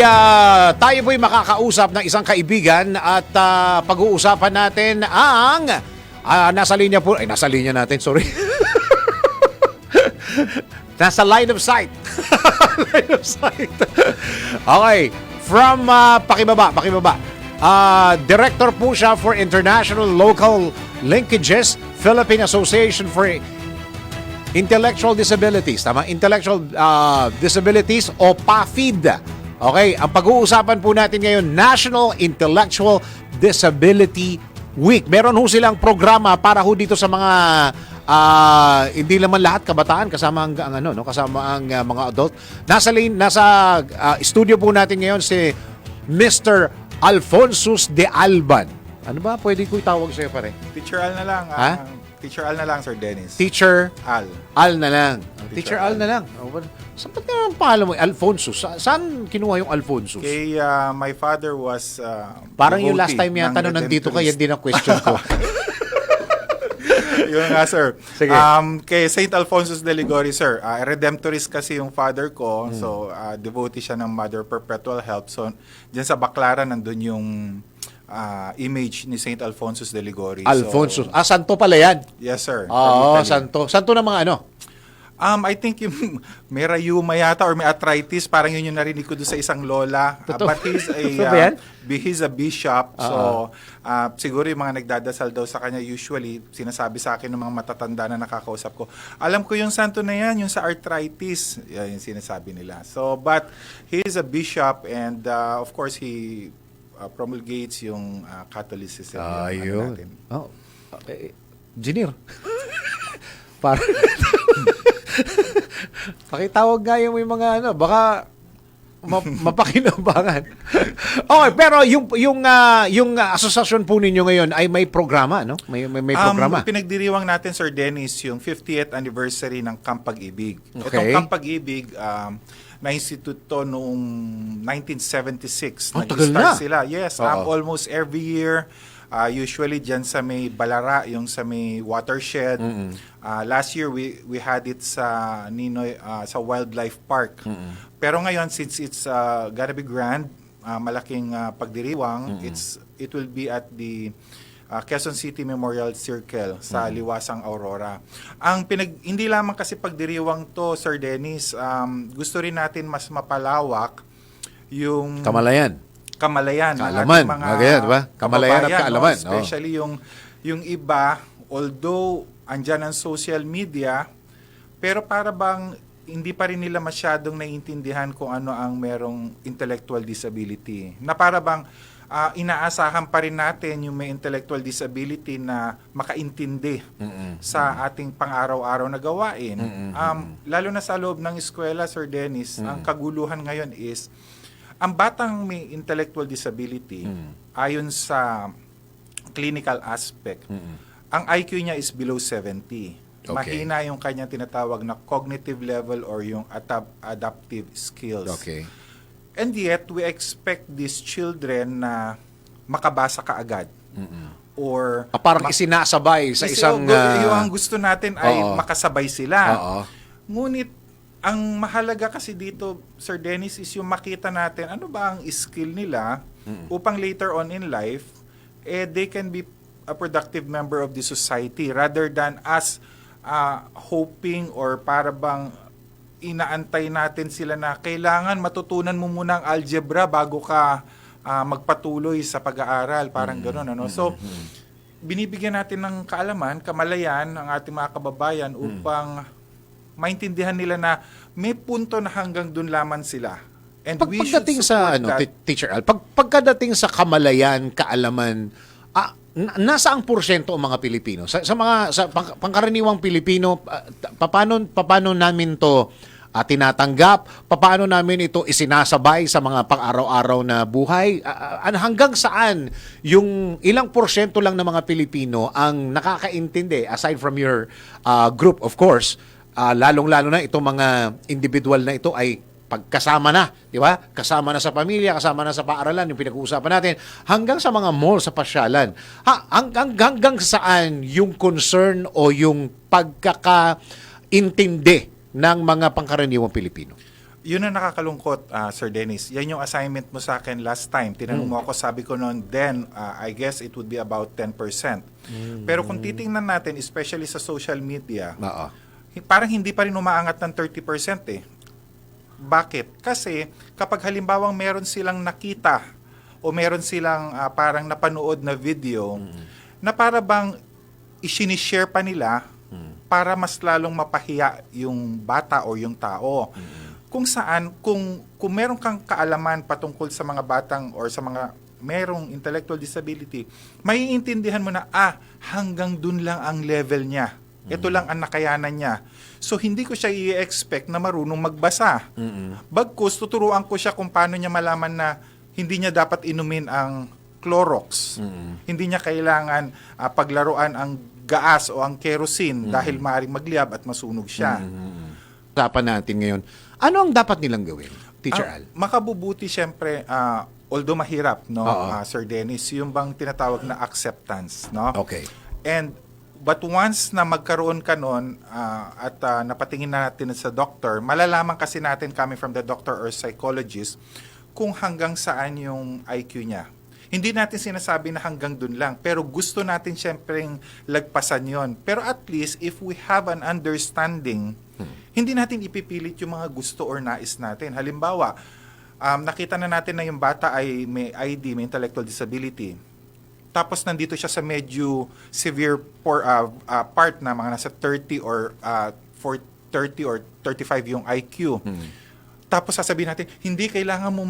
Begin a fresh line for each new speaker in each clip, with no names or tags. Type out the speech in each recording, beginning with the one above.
ay tayo po'y makakausap ng isang kaibigan at pag-uusapan natin ang nasa linya po, nasa linya natin, sorry. Nasa line of sight. Line of sight. Okay, from pakibaba. Director po siya for International Local Linkages, Philippine Association for Intellectual Disabilities. Tama? Intellectual Disabilities o PAFID. Okay, ang pag-uusapan po natin ngayon, National Intellectual Disability Week. Meron ho silang programa para ho dito sa mga hindi naman lahat kabataan, kasama ang mga adult. Nasa studio po natin ngayon si Mr. Alfonsus de Alban. Ano ba pwede ko itawag sa'yo, pare?
Teacher Al na lang.
Ha?
Teacher Al na lang, Sir Dennis.
Teacher
Al.
Al na lang.
Teacher
Teacher Al
Al.
na lang. Saan ba't nga ang pangalan mo? Alfonsus. Saan kinuha yung Alfonsus?
Kay my father was
Parang yung
devotee
last time yata
ng
nung nandito ka, yan
Redemptorist.
din ang question ko.
Yun nga, sir.
Sige.
Kay St. Alphonsus de Ligori, sir. Redemptorist kasi yung father ko. So, devotee siya ng Mother Perpetual Help. So, dyan sa Baclaran, nandun yung image ni St. Alphonsus de Ligori.
Alfonsus.
So,
Santo pala yan.
yes, sir.
Oo,
From Italy.
santo. Santo ng mga ano?
I think yung may rayuma yata or may arthritis, parang yun yung narinig ko doon sa isang lola.
Totoo.
But he's
Totoo ba yan?
he's a bishop. So, siguro yung mga nagdadasal daw sa kanya, usually, sinasabi sa akin ng mga matatanda na nakakausap ko, alam ko yung santo na yan, yung sa arthritis. Yan yung sinasabi nila. So, but he's a bishop and of course, he promulgates yung Catholicism. Yung natin.
Oh. Engineer. Para pakitawag nga yung may mga baka mapakinabangan. Okay, pero yung asosasyon po ninyo ngayon ay may programa, no? May programa.
Pinagdiriwang natin, Sir Dennis, yung 50th anniversary ng Camp Pag-ibig.
Okay.
Itong Camp Pag-ibig, na-institute to noong 1976.
Tagal
Nag-start
na.
sila. Yes,
Oo.
almost every year. Usually dyan sa may Balara, yung sa may watershed. Last year we had it sa Ninoy sa Wildlife Park. Pero ngayon, since it's gonna be grand, malaking pagdiriwang, it will be at the Quezon City Memorial Circle sa Liwasang Aurora. Hindi lamang kasi pagdiriwang to, Sir Dennis, gusto rin natin mas mapalawak yung
Kamalayan.
Kamalayan.
Kaalaman. Ganyan, diba? Kamalayan at
kababayan,
kaalaman.
no? Especially yung iba, although andyan ang social media, pero para bang hindi pa rin nila masyadong naiintindihan kung ano ang merong intellectual disability. Na para bang inaasahan pa rin natin yung may intellectual disability na makaintindi sa ating pang-araw-araw na gawain. Lalo na sa loob ng eskwela, Sir Dennis, ang kaguluhan ngayon is ang batang may intellectual disability, ayon sa clinical aspect, ang IQ niya is below 70.
Okay.
Mahina yung kanyang tinatawag na cognitive level or yung adaptive skills.
Okay.
And yet, we expect these children na makabasa kaagad. Or
Parang isinasabay sa isang
yung ang gusto natin ay
Oo.
makasabay sila.
Oo.
Ngunit, ang mahalaga kasi dito, Sir Dennis, is yung makita natin ano ba ang skill nila upang later on in life, they can be a productive member of the society rather than us hoping or para bang inaantay natin sila na kailangan matutunan mo muna ang algebra bago ka magpatuloy sa pag-aaral. Parang gano'n. Ano? So, binibigyan natin ng kaalaman, kamalayan ang ating mga kababayan upang maintindihan nila na may punto na hanggang dun lamang sila. And we should
Pagdating sa
support that.
Teacher Al, pagkadating sa kamalayan, kaalaman, nasa ang porsyento ang mga Pilipino? Sa pangkaraniwang Pilipino, paano namin to tinatanggap? Paano namin ito isinasabay sa mga pang-araw-araw na buhay? Hanggang saan yung ilang porsyento lang ng mga Pilipino ang nakakaintindi, aside from your group, of course, lalong-lalo na itong mga individual na ito ay pagkasama na, di ba? Kasama na sa pamilya, kasama na sa paaralan, yung pinag-uusapan natin, hanggang sa mga mall, sa pasyalan. Hanggang saan yung concern o yung pagkakaintindi ng mga pangkaraniwang Pilipino?
Yun ang nakakalungkot, Sir Dennis. Yan yung assignment mo sa akin last time. Tinanong mo ako, sabi ko noon, then, I guess it would be about 10%. Pero kung titingnan natin, especially sa social media,
Oo.
parang hindi pa rin umaangat ng 30% eh. Bakit? Kasi kapag halimbawang meron silang nakita o meron silang parang napanood na video na para bang isinishare pa nila para mas lalong mapahiya yung bata o yung tao. Kung saan, kung meron kang kaalaman patungkol sa mga batang or sa mga merong intellectual disability, maiintindihan mo na, hanggang dun lang ang level niya. Ito lang ang nakayanan niya. So, hindi ko siya i-expect na marunong magbasa. Bagkus, tuturuan ko siya kung paano niya malaman na hindi niya dapat inumin ang Clorox. Hindi niya kailangan paglaruan ang gaas o ang kerosene dahil maaaring magliyab at masunog siya.
Usapan natin ngayon. Ano ang dapat nilang gawin, Teacher Al?
Makabubuti siyempre, although mahirap, no,
Oo.
Sir Dennis, yung bang tinatawag na acceptance, no?
Okay.
But once na magkaroon ka nun at napatingin na natin sa doctor, malalaman kasi natin coming from the doctor or psychologist kung hanggang saan yung IQ niya. Hindi natin sinasabi na hanggang dun lang, pero gusto natin siyempreng lagpasan yon. Pero at least, if we have an understanding, hindi natin ipipilit yung mga gusto or nais natin. Halimbawa, nakita na natin na yung bata ay may ID, may intellectual disability. Tapos nandito siya sa medyo severe part na mga nasa 30 or 30 or 35 yung IQ. Tapos sasabihin natin, hindi kailangan mo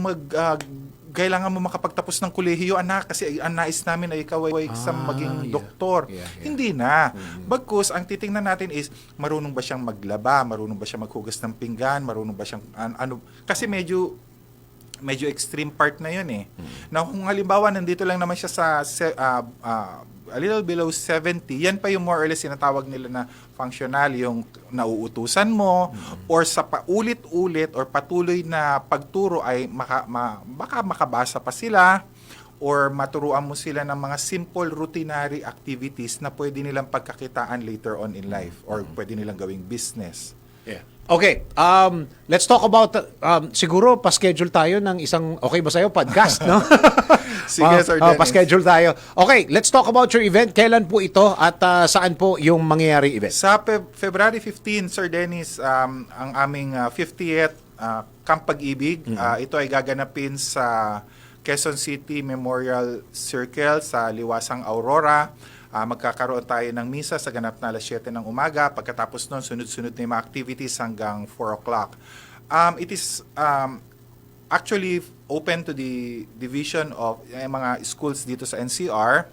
kailangan mo makapagtapos ng kolehiyo, anak, kasi ang nais namin ay ikaw ay maging doktor.
Yeah.
Hindi na. Bagkus, ang titingnan natin is, marunong ba siyang maglaba, marunong ba siyang maghugas ng pinggan, marunong ba siyang kasi medyo extreme part na yun eh. Na kung halimbawa, nandito lang naman siya sa a little below 70, yan pa yung more or less sinatawag nila na functional, yung nauutusan mo, or sa paulit-ulit or patuloy na pagturo ay baka makabasa pa sila, or maturuan mo sila ng mga simple routinary activities na pwede nilang pagkakitaan later on in life, or pwede nilang gawing business.
Yeah. Okay, let's talk about, siguro pa-schedule tayo ng isang, okay ba sa'yo, podcast, no?
Sige, Sir Dennis.
Pa-schedule tayo. Okay, let's talk about your event. Kailan po ito at saan po yung mangyayari event?
Sa February 15, Sir Dennis, ang aming 50th Camp Pag-ibig, ito ay gaganapin sa Quezon City Memorial Circle sa Liwasang Aurora. Magkakaroon tayo ng misa sa ganap na alas 7 ng umaga. Pagkatapos nun, sunod-sunod na yung mga activities hanggang 4 o'clock. It is actually open to the division of mga schools dito sa NCR.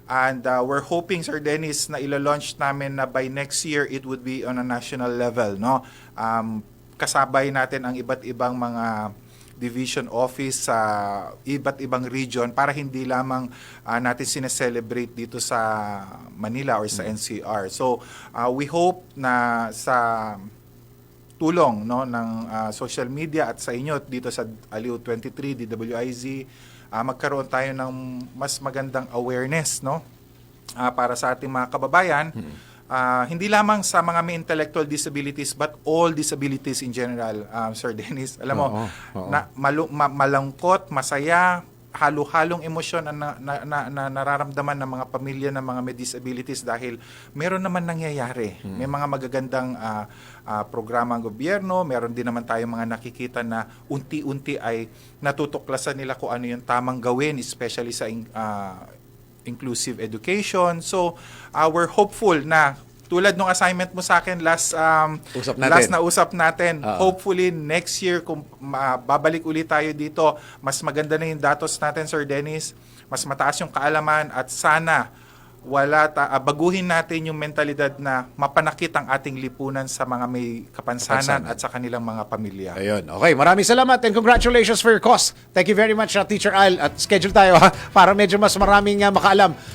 And we're hoping, Sir Dennis, na ilo-launch namin na by next year, it would be on a national level. No? Kasabay natin ang iba't ibang mga division office sa iba't ibang region para hindi lamang natin sineselebrate dito sa Manila or sa NCR. So, we hope na sa tulong ng social media at sa inyo dito sa Aliw 23, DWIZ, magkaroon tayo ng mas magandang awareness para sa ating mga kababayan. Hindi lamang sa mga may intellectual disabilities but all disabilities in general, Sir Dennis. Alam mo, na malungkot, masaya, halo-halong emosyon na nararamdaman ng mga pamilya ng mga may disabilities dahil meron naman nangyayari. May mga magagandang programa ng gobyerno, meron din naman tayong mga nakikita na unti-unti ay natutuklasan nila kung ano yung tamang gawin, especially sa inclusive education. So, we're hopeful na tulad ng assignment mo sa akin last na usap natin, hopefully next year kung babalik ulit tayo dito, mas maganda na yung datos natin, Sir Dennis, mas mataas yung kaalaman at sana baguhin natin yung mentalidad na mapanakit ang ating lipunan sa mga may kapansanan at sa kanilang mga pamilya.
Ayun. Okay, maraming salamat and congratulations for your cause. Thank you very much, Teacher Al. At schedule tayo para medyo mas maraming makaalam.